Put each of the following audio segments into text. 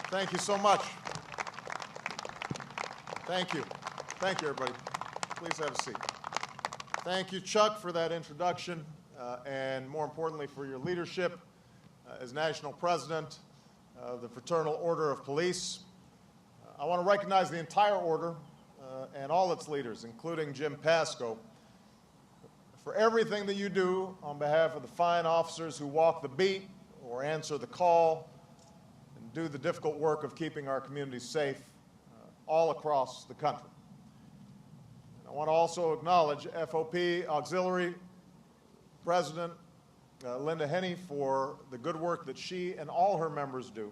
Thank you so much. Thank you. Thank you, everybody. Please have a seat. Thank you, Chuck, for that introduction, and more importantly, for your leadership as National President of the Fraternal Order of Police. I want to recognize the entire order and all its leaders, including Jim Pasco, for everything that you do on behalf of the fine officers who walk the beat or answer the call and do the difficult work of keeping our communities safe all across the country. And I want to also acknowledge FOP Auxiliary President Linda Henney for the good work that she and all her members do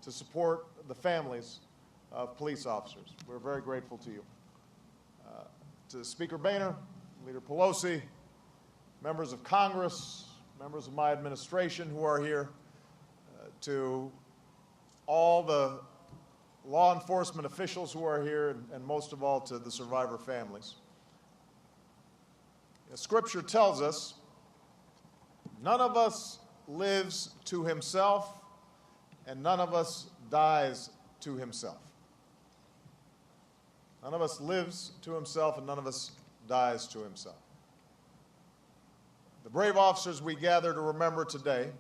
to support the families of police officers. We're very grateful to you. To Speaker Boehner, Leader Pelosi, members of Congress, members of my administration who are here, to all the law enforcement officials who are here, and most of all to the survivor families. Scripture tells us none of us lives to himself, and none of us dies to himself. None of us lives to himself, and none of us dies to himself. The brave officers we gather to remember today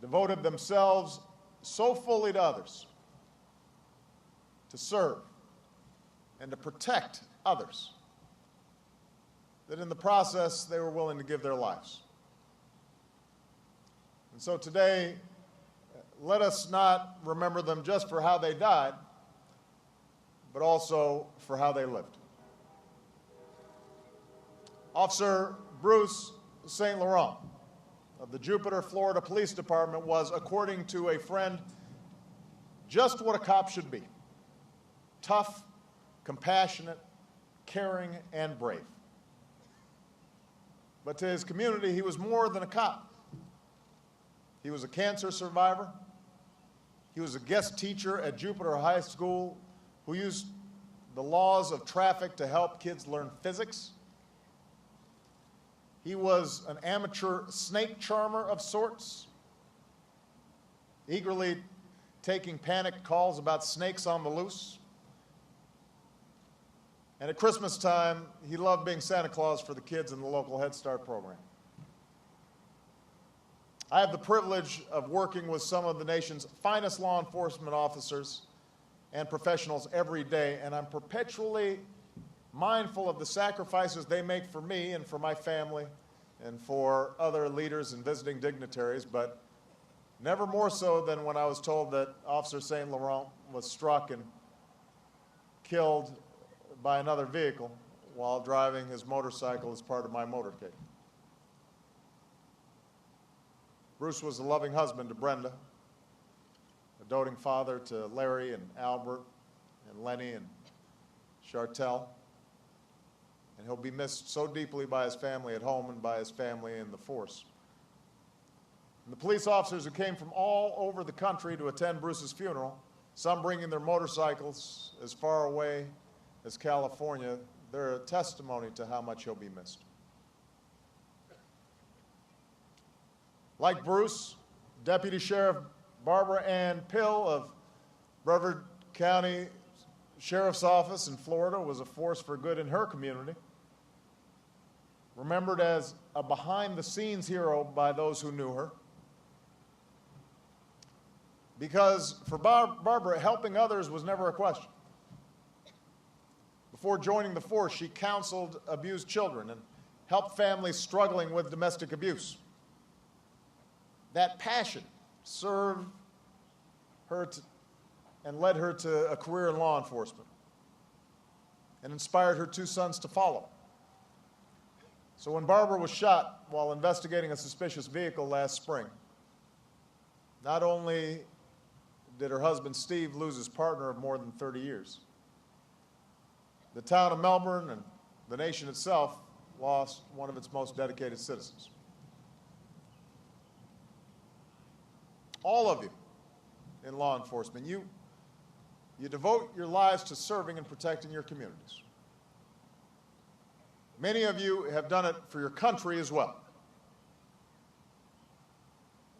devoted themselves so fully to others, to serve and to protect others, that in the process they were willing to give their lives. And so today, let us not remember them just for how they died, but also for how they lived. Officer Bruce St. Laurent of the Jupiter, Florida Police Department was, according to a friend, just what a cop should be: tough, compassionate, caring, and brave. But to his community, he was more than a cop. He was a cancer survivor. He was a guest teacher at Jupiter High School who used the laws of traffic to help kids learn physics. He was an amateur snake charmer of sorts, eagerly taking panicked calls about snakes on the loose. And at Christmas time, he loved being Santa Claus for the kids in the local Head Start program. I have the privilege of working with some of the nation's finest law enforcement officers and professionals every day, and I'm perpetually mindful of the sacrifices they make for me and for my family and for other leaders and visiting dignitaries, but never more so than when I was told that Officer St. Laurent was struck and killed by another vehicle while driving his motorcycle as part of my motorcade. Bruce was a loving husband to Brenda, a doting father to Larry and Albert and Lenny and Chartel, and he'll be missed so deeply by his family at home and by his family in the force. And the police officers who came from all over the country to attend Bruce's funeral, some bringing their motorcycles as far away as California, they're a testimony to how much he'll be missed. Like Bruce, Deputy Sheriff Barbara Ann Pill of Brevard County Sheriff's Office in Florida was a force for good in her community, remembered as a behind-the-scenes hero by those who knew her. Because for Barbara, helping others was never a question. Before joining the force, she counseled abused children and helped families struggling with domestic abuse. That passion served her and led her to a career in law enforcement and inspired her two sons to follow. So when Barbara was shot while investigating a suspicious vehicle last spring, not only did her husband Steve lose his partner of more than 30 years, the town of Melbourne and the nation itself lost one of its most dedicated citizens. All of you in law enforcement, you devote your lives to serving and protecting your communities. Many of you have done it for your country as well.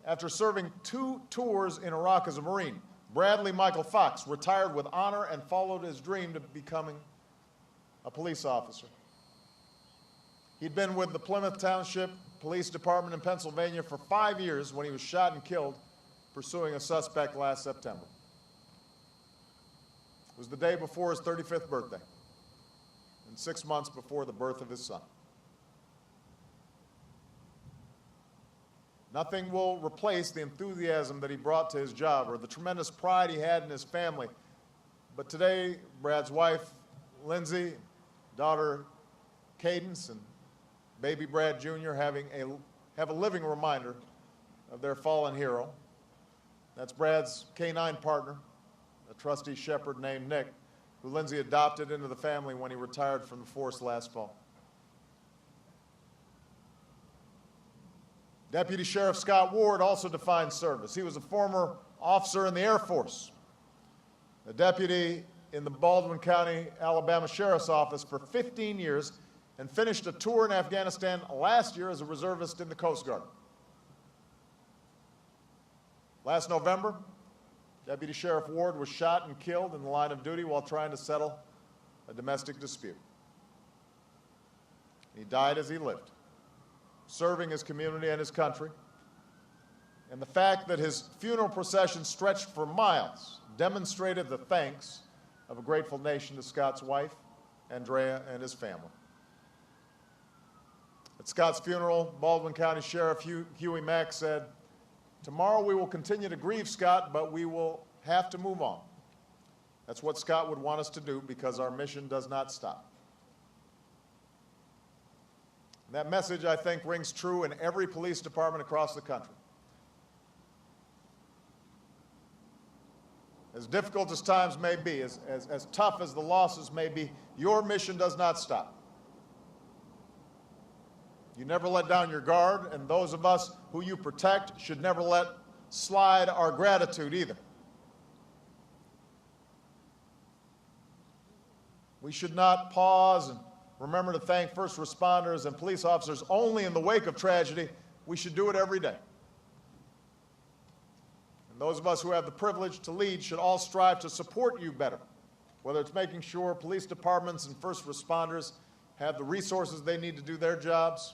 After serving 2 tours in Iraq as a Marine, Bradley Michael Fox retired with honor and followed his dream to becoming a police officer. He'd been with the Plymouth Township Police Department in Pennsylvania for 5 years when he was shot and killed pursuing a suspect last September. It was the day before his 35th birthday and 6 months before the birth of his son. Nothing will replace the enthusiasm that he brought to his job or the tremendous pride he had in his family. But today, Brad's wife, Lindsay, daughter, Cadence, and baby Brad Jr. have a living reminder of their fallen hero. That's Brad's K-9 partner, a trusty shepherd named Nick, who Lindsay adopted into the family when he retired from the force last fall. Deputy Sheriff Scott Ward also defined service. He was a former officer in the Air Force, a deputy in the Baldwin County, Alabama Sheriff's Office for 15 years, and finished a tour in Afghanistan last year as a reservist in the Coast Guard. Last November, Deputy Sheriff Ward was shot and killed in the line of duty while trying to settle a domestic dispute. He died as he lived, serving his community and his country. And the fact that his funeral procession stretched for miles demonstrated the thanks of a grateful nation to Scott's wife, Andrea, and his family. At Scott's funeral, Baldwin County Sheriff Huey Mack said, "Tomorrow we will continue to grieve Scott, but we will have to move on." That's what Scott would want us to do because our mission does not stop. And that message, I think, rings true in every police department across the country. As difficult as times may be, as tough as the losses may be, your mission does not stop. You never let down your guard, and those of us who you protect should never let slide our gratitude either. We should not pause and remember to thank first responders and police officers only in the wake of tragedy. We should do it every day. And those of us who have the privilege to lead should all strive to support you better, whether it's making sure police departments and first responders have the resources they need to do their jobs,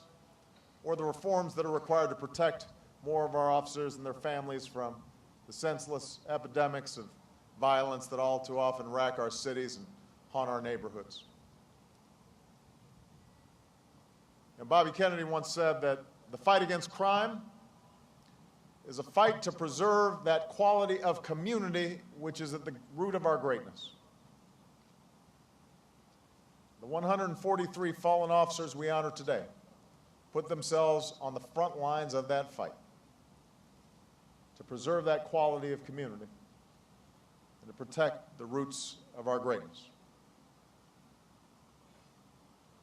or the reforms that are required to protect more of our officers and their families from the senseless epidemics of violence that all too often rack our cities and haunt our neighborhoods. And Bobby Kennedy once said that the fight against crime is a fight to preserve that quality of community which is at the root of our greatness. The 143 fallen officers we honor today put themselves on the front lines of that fight to preserve that quality of community and to protect the roots of our greatness.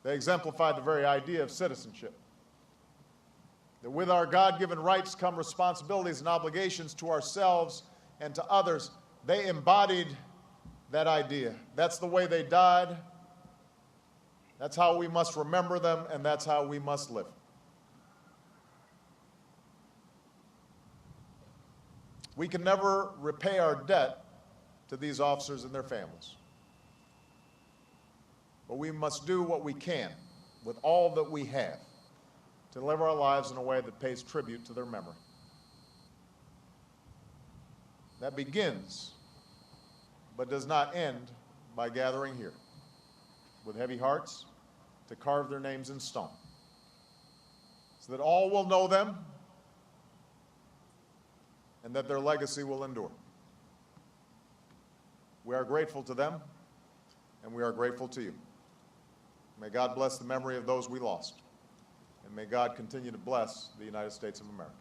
They exemplified the very idea of citizenship, that with our God-given rights come responsibilities and obligations to ourselves and to others. They embodied that idea. That's the way they died. That's how we must remember them, and that's how we must live. We can never repay our debt to these officers and their families. But we must do what we can with all that we have to live our lives in a way that pays tribute to their memory. That begins, but does not end by gathering here with heavy hearts to carve their names in stone, so that all will know them and that their legacy will endure. We are grateful to them, and we are grateful to you. May God bless the memory of those we lost, and may God continue to bless the United States of America.